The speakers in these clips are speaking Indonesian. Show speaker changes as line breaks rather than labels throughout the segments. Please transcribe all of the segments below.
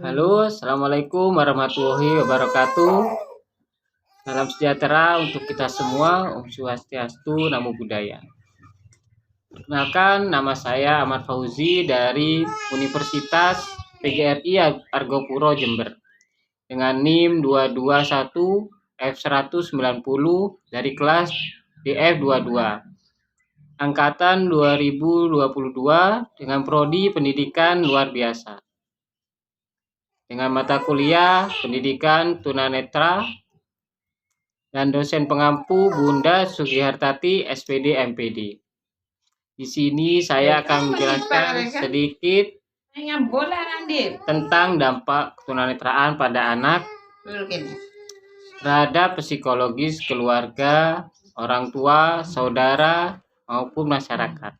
Halo, assalamualaikum warahmatullahi wabarakatuh. Salam sejahtera untuk kita semua. Om Swastiastu, Namo Buddhaya. Perkenalkan, nama saya Ahmad Fauzi dari Universitas PGRI Argopuro Jember dengan NIM 221 F190 dari kelas DF22 angkatan 2022 dengan prodi pendidikan luar biasa. Dengan mata kuliah pendidikan tunanetra dan dosen pengampu Bunda Sugihartati SPD MPD. Di sini saya akan menjelaskan sedikit tentang dampak tunanetraan pada anak terhadap psikologis keluarga, orang tua, saudara, maupun masyarakat.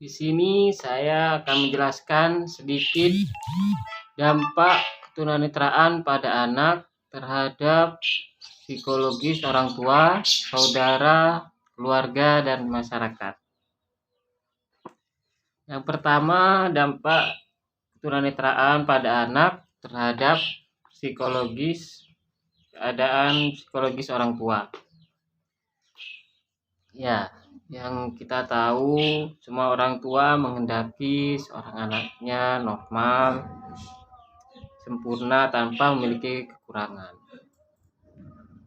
Di sini saya akan menjelaskan sedikit dampak tunanetraan pada anak terhadap psikologis orang tua, saudara, keluarga, dan masyarakat. Yang pertama, dampak tunanetraan pada anak terhadap keadaan psikologis orang tua. Ya, yang kita tahu semua orang tua menghendaki seorang anaknya normal, sempurna tanpa memiliki kekurangan.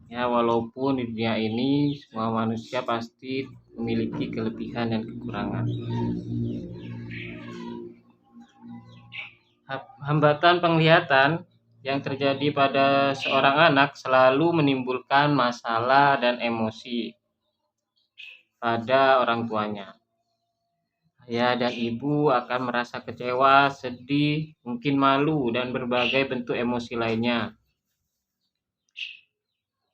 Ya, walaupun di dunia ini semua manusia pasti memiliki kelebihan dan kekurangan. Hambatan penglihatan yang terjadi pada seorang anak selalu menimbulkan masalah dan emosi pada orang tuanya. Ayah dan ibu akan merasa kecewa, sedih, mungkin malu, dan berbagai bentuk emosi lainnya.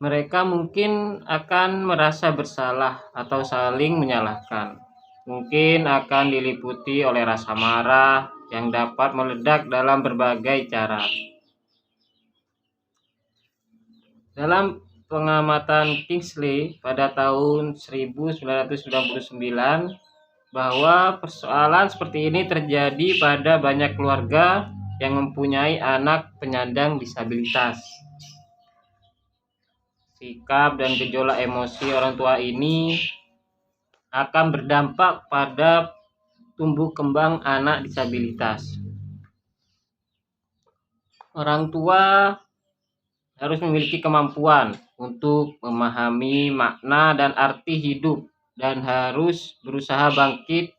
Mereka mungkin akan merasa bersalah atau saling menyalahkan. Mungkin akan diliputi oleh rasa marah yang dapat meledak dalam berbagai cara. Dalam pengamatan Kingsley pada tahun 1999, bahwa persoalan seperti ini terjadi pada banyak keluarga yang mempunyai anak penyandang disabilitas. Sikap dan gejolak emosi orang tua ini akan berdampak pada tumbuh kembang anak disabilitas. Orang tua harus memiliki kemampuan untuk memahami makna dan arti hidup dan harus berusaha bangkit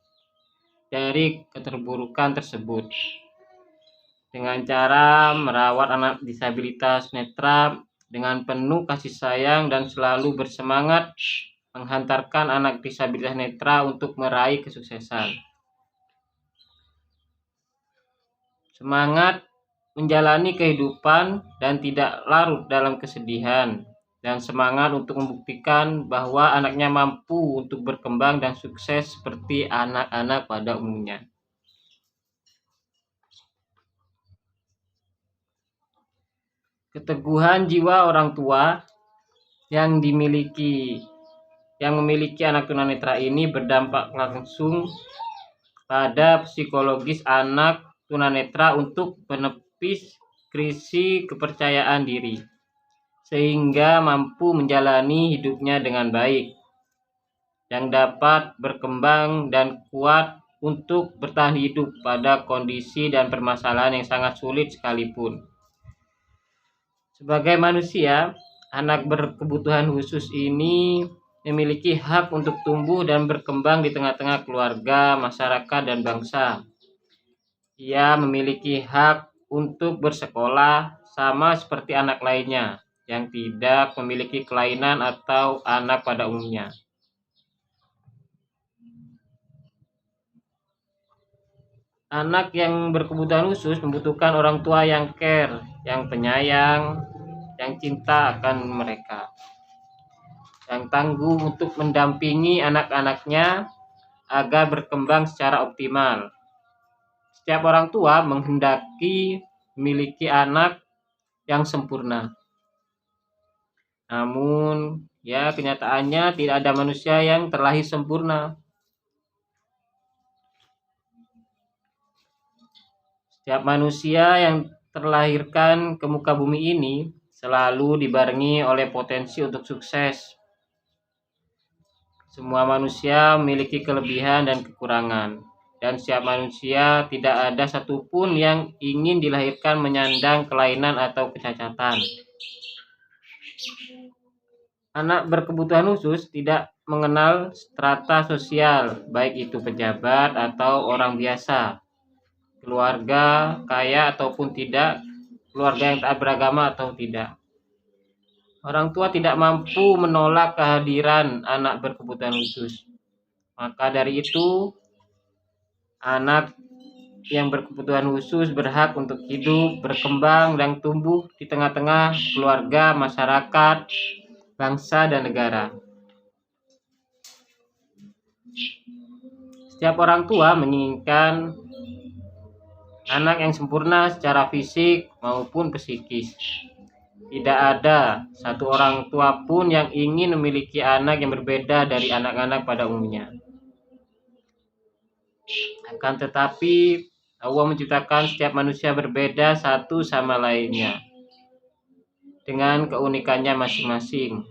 dari keterburukan tersebut dengan cara merawat anak disabilitas netra dengan penuh kasih sayang dan selalu bersemangat menghantarkan anak disabilitas netra untuk meraih kesuksesan. Semangat menjalani kehidupan dan tidak larut dalam kesedihan, dan semangat untuk membuktikan bahwa anaknya mampu untuk berkembang dan sukses seperti anak-anak pada umumnya. Keteguhan jiwa orang tua yang memiliki anak tunanetra ini berdampak langsung pada psikologis anak tunanetra untuk menepis krisis kepercayaan diri, sehingga mampu menjalani hidupnya dengan baik, yang dapat berkembang dan kuat untuk bertahan hidup pada kondisi dan permasalahan yang sangat sulit sekalipun. Sebagai manusia, anak berkebutuhan khusus ini memiliki hak untuk tumbuh dan berkembang di tengah-tengah keluarga, masyarakat, dan bangsa. Ia memiliki hak untuk bersekolah sama seperti anak lainnya yang tidak memiliki kelainan atau anak pada umumnya. Anak yang berkebutuhan khusus membutuhkan orang tua yang care, yang penyayang, yang cinta akan mereka, yang tangguh untuk mendampingi anak-anaknya agar berkembang secara optimal. Setiap orang tua menghendaki memiliki anak yang sempurna. Namun, ya kenyataannya tidak ada manusia yang terlahir sempurna. Setiap manusia yang terlahirkan ke muka bumi ini selalu dibarengi oleh potensi untuk sukses. Semua manusia memiliki kelebihan dan kekurangan, dan setiap manusia tidak ada satupun yang ingin dilahirkan menyandang kelainan atau kecacatan. Anak berkebutuhan khusus tidak mengenal strata sosial, baik itu pejabat atau orang biasa, keluarga kaya ataupun tidak, keluarga yang taat beragama atau tidak. Orang tua tidak mampu menolak kehadiran anak berkebutuhan khusus. Maka dari itu, anak yang berkebutuhan khusus berhak untuk hidup, berkembang, dan tumbuh di tengah-tengah keluarga, masyarakat, bangsa, dan negara. Setiap orang tua menginginkan anak yang sempurna secara fisik maupun psikis. Tidak ada satu orang tua pun yang ingin memiliki anak yang berbeda dari anak-anak pada umumnya. Akan tetapi, Allah menciptakan setiap manusia berbeda satu sama lainnya, dengan keunikannya masing-masing.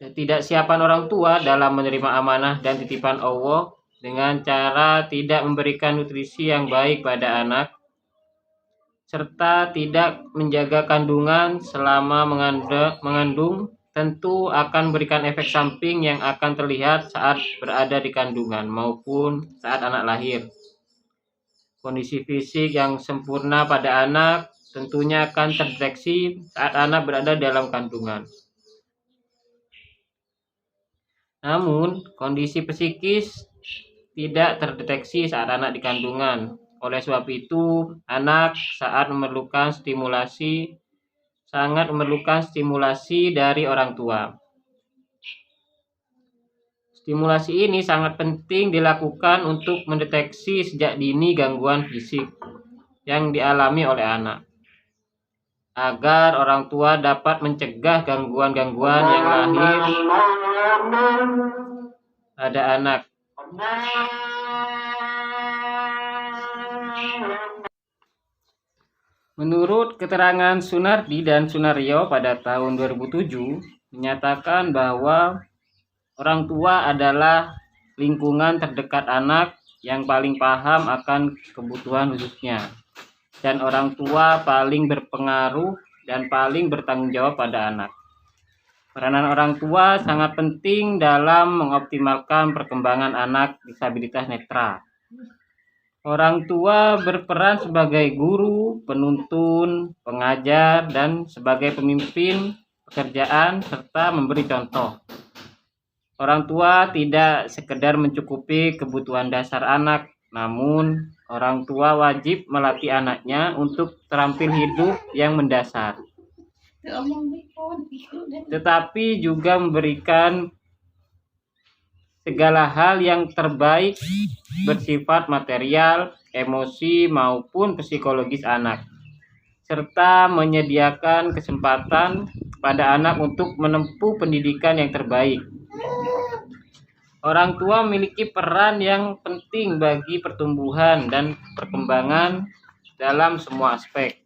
Ketidaksiapan orang tua dalam menerima amanah dan titipan Allah dengan cara tidak memberikan nutrisi yang baik pada anak, serta tidak menjaga kandungan selama mengandung tentu akan memberikan efek samping yang akan terlihat saat berada di kandungan maupun saat anak lahir. Kondisi fisik yang sempurna pada anak tentunya akan terdeteksi saat anak berada dalam kandungan. Namun, kondisi psikis tidak terdeteksi saat anak di kandungan. Oleh sebab itu, anak sangat memerlukan stimulasi dari orang tua. Stimulasi ini sangat penting dilakukan untuk mendeteksi sejak dini gangguan fisik yang dialami oleh anak, agar orang tua dapat mencegah gangguan-gangguan yang lahir pada anak. Menurut keterangan Sunardi dan Sunario pada tahun 2007 menyatakan bahwa orang tua adalah lingkungan terdekat anak yang paling paham akan kebutuhan khususnya, dan orang tua paling berpengaruh dan paling bertanggung jawab pada anak. Peranan orang tua sangat penting dalam mengoptimalkan perkembangan anak disabilitas netra. Orang tua berperan sebagai guru, penuntun, pengajar, dan sebagai pemimpin pekerjaan serta memberi contoh. Orang tua tidak sekedar mencukupi kebutuhan dasar anak, namun orang tua wajib melatih anaknya untuk terampil hidup yang mendasar, tetapi juga memberikan segala hal yang terbaik bersifat material, emosi, maupun psikologis anak, serta menyediakan kesempatan pada anak untuk menempuh pendidikan yang terbaik. Orang tua memiliki peran yang penting bagi pertumbuhan dan perkembangan dalam semua aspek: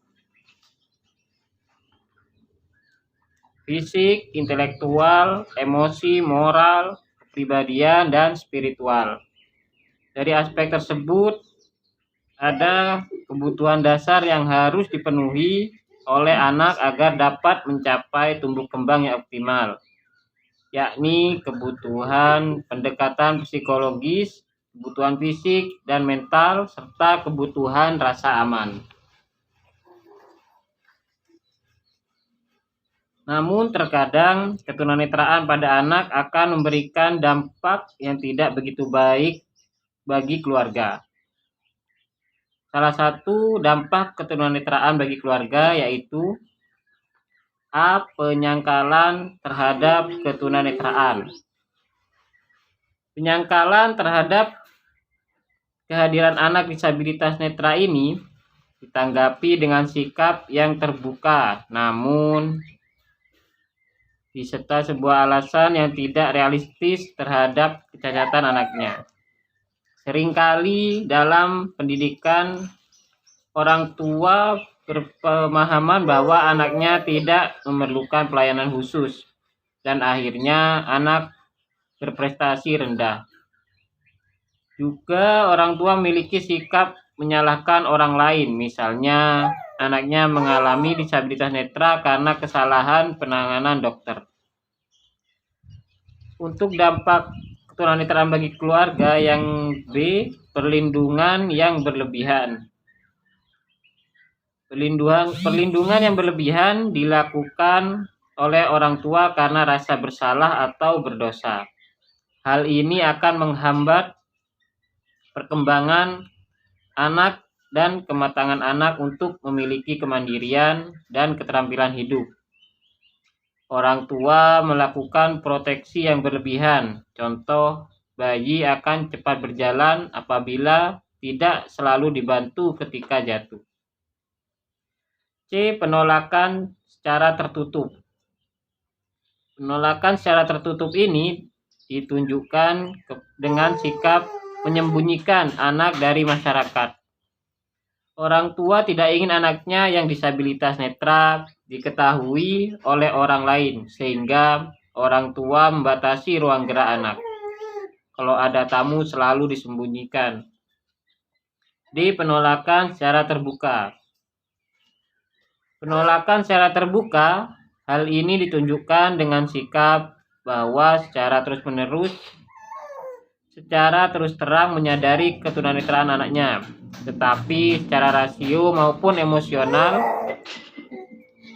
fisik, intelektual, emosi, moral, kepribadian, dan spiritual. Dari aspek tersebut, ada kebutuhan dasar yang harus dipenuhi oleh anak agar dapat mencapai tumbuh kembang yang optimal, yakni kebutuhan pendekatan psikologis, kebutuhan fisik dan mental, serta kebutuhan rasa aman. Namun terkadang ketunanetraan pada anak akan memberikan dampak yang tidak begitu baik bagi keluarga. Salah satu dampak ketunanetraan bagi keluarga yaitu A. Penyangkalan terhadap ketunanetraan. Penyangkalan terhadap kehadiran anak disabilitas netra ini ditanggapi dengan sikap yang terbuka, namun diserta sebuah alasan yang tidak realistis terhadap kecacatan anaknya. Seringkali dalam pendidikan orang tua berpemahaman bahwa anaknya tidak memerlukan pelayanan khusus dan akhirnya anak berprestasi rendah. Juga orang tua memiliki sikap menyalahkan orang lain, misalnya anaknya mengalami disabilitas netra karena kesalahan penanganan dokter. Untuk dampak ketunanetraan bagi keluarga yang B, perlindungan yang berlebihan. Perlindungan yang berlebihan dilakukan oleh orang tua karena rasa bersalah atau berdosa. Hal ini akan menghambat perkembangan anak dan kematangan anak untuk memiliki kemandirian dan keterampilan hidup. Orang tua melakukan proteksi yang berlebihan. Contoh, bayi akan cepat berjalan apabila tidak selalu dibantu ketika jatuh. C. Penolakan secara tertutup. Penolakan secara tertutup ini ditunjukkan dengan sikap menyembunyikan anak dari masyarakat. Orang tua tidak ingin anaknya yang disabilitas netra diketahui oleh orang lain, sehingga orang tua membatasi ruang gerak anak. Kalau ada tamu selalu disembunyikan. D. Penolakan secara terbuka. Penolakan secara terbuka, hal ini ditunjukkan dengan sikap bahwa secara terus terang menyadari ketunanetraan anaknya, tetapi secara rasio maupun emosional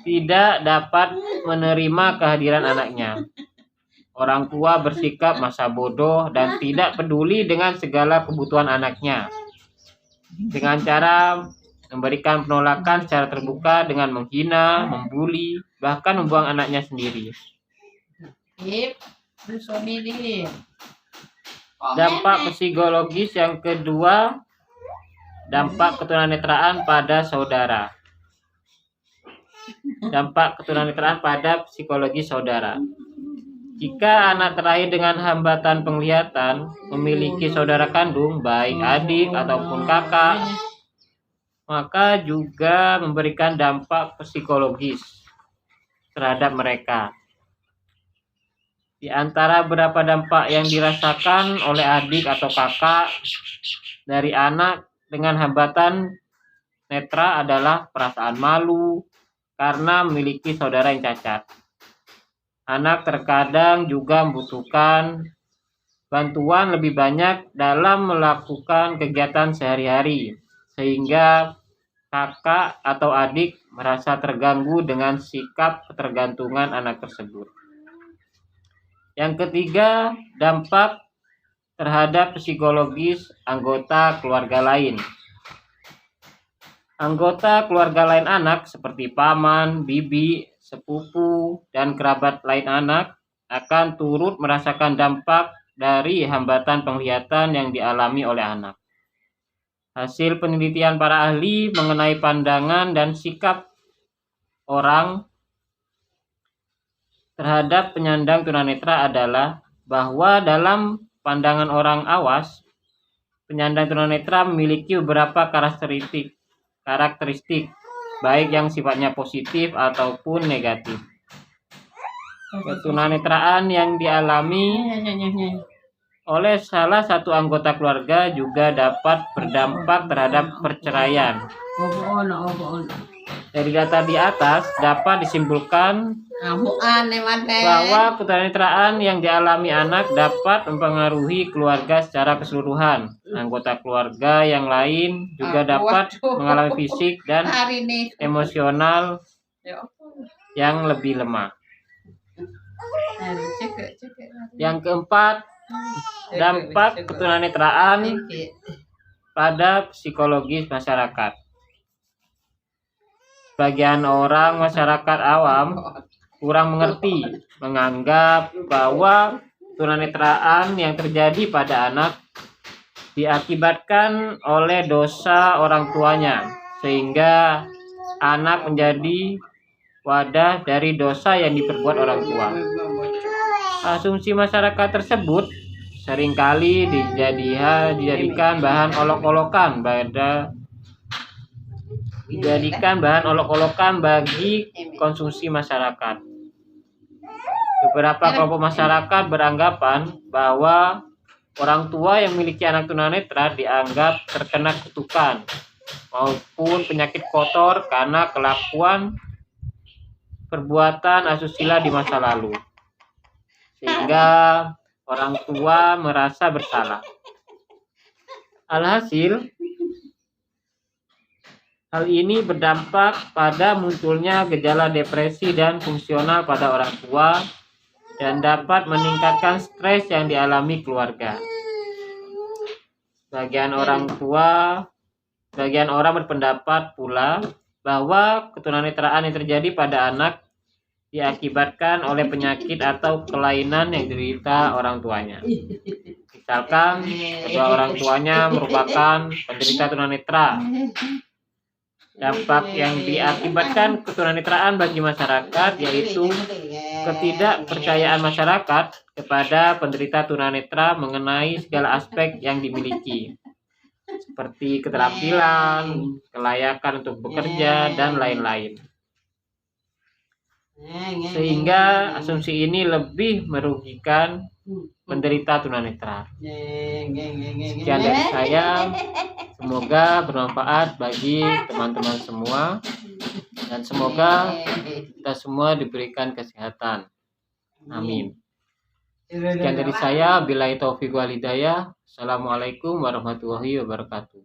tidak dapat menerima kehadiran anaknya. Orang tua bersikap masa bodoh dan tidak peduli dengan segala kebutuhan anaknya. Dengan cara memberikan penolakan secara terbuka dengan menghina, membuli, bahkan membuang anaknya sendiri. Dampak psikologis yang kedua, dampak ketunanetraan pada saudara. Dampak ketunanetraan pada psikologi saudara. Jika anak terlahir dengan hambatan penglihatan memiliki saudara kandung, baik adik ataupun kakak, maka juga memberikan dampak psikologis terhadap mereka. Di antara beberapa dampak yang dirasakan oleh adik atau kakak dari anak dengan hambatan netra adalah perasaan malu karena memiliki saudara yang cacat. Anak terkadang juga membutuhkan bantuan lebih banyak dalam melakukan kegiatan sehari-hari, sehingga kakak atau adik merasa terganggu dengan sikap ketergantungan anak tersebut. Yang ketiga, dampak terhadap psikologis anggota keluarga lain. Anggota keluarga lain anak seperti paman, bibi, sepupu, dan kerabat lain anak akan turut merasakan dampak dari hambatan penglihatan yang dialami oleh anak. Hasil penelitian para ahli mengenai pandangan dan sikap orang terhadap penyandang tunanetra adalah bahwa dalam pandangan orang awas, penyandang tunanetra memiliki beberapa karakteristik baik yang sifatnya positif ataupun negatif. Ketunanetraan yang dialami oleh salah satu anggota keluarga juga dapat berdampak terhadap perceraian. Dari data di atas dapat disimpulkan bahwa ketunanetraan yang dialami anak dapat mempengaruhi keluarga secara keseluruhan. Anggota keluarga yang lain juga dapat mengalami fisik dan emosional yang lebih lemah. Yang keempat, dampak ketunanetraan pada psikologis masyarakat. Sebagian orang masyarakat awam kurang mengerti, menganggap bahwa tunanetraan yang terjadi pada anak diakibatkan oleh dosa orang tuanya, sehingga anak menjadi wadah dari dosa yang diperbuat orang tua. Asumsi masyarakat tersebut seringkali dijadikan bahan olok-olokan bagi konsumsi masyarakat. Beberapa kelompok masyarakat beranggapan bahwa orang tua yang memiliki anak tunanetra dianggap terkena kutukan maupun penyakit kotor karena kelakuan perbuatan asusila di masa lalu, sehingga orang tua merasa bersalah. Alhasil, hal ini berdampak pada munculnya gejala depresi dan fungsional pada orang tua dan dapat meningkatkan stres yang dialami keluarga. Sebagian orang berpendapat pula bahwa ketunanetraan yang terjadi pada anak diakibatkan oleh penyakit atau kelainan yang diderita orang tuanya. Misalkan kedua orang tuanya merupakan penderita tunanetra. Dampak yang diakibatkan ketunanetraan bagi masyarakat yaitu ketidakpercayaan masyarakat kepada penderita tunanetra mengenai segala aspek yang dimiliki, seperti keterampilan, kelayakan untuk bekerja, dan lain-lain. Sehingga asumsi ini lebih merugikan penderita tunanetra. Sekian dari saya, semoga bermanfaat bagi teman-teman semua dan semoga kita semua diberikan kesehatan. Amin. Sekian dari saya, billahi taufiq wal hidayah. Assalamualaikum warahmatullahi wabarakatuh.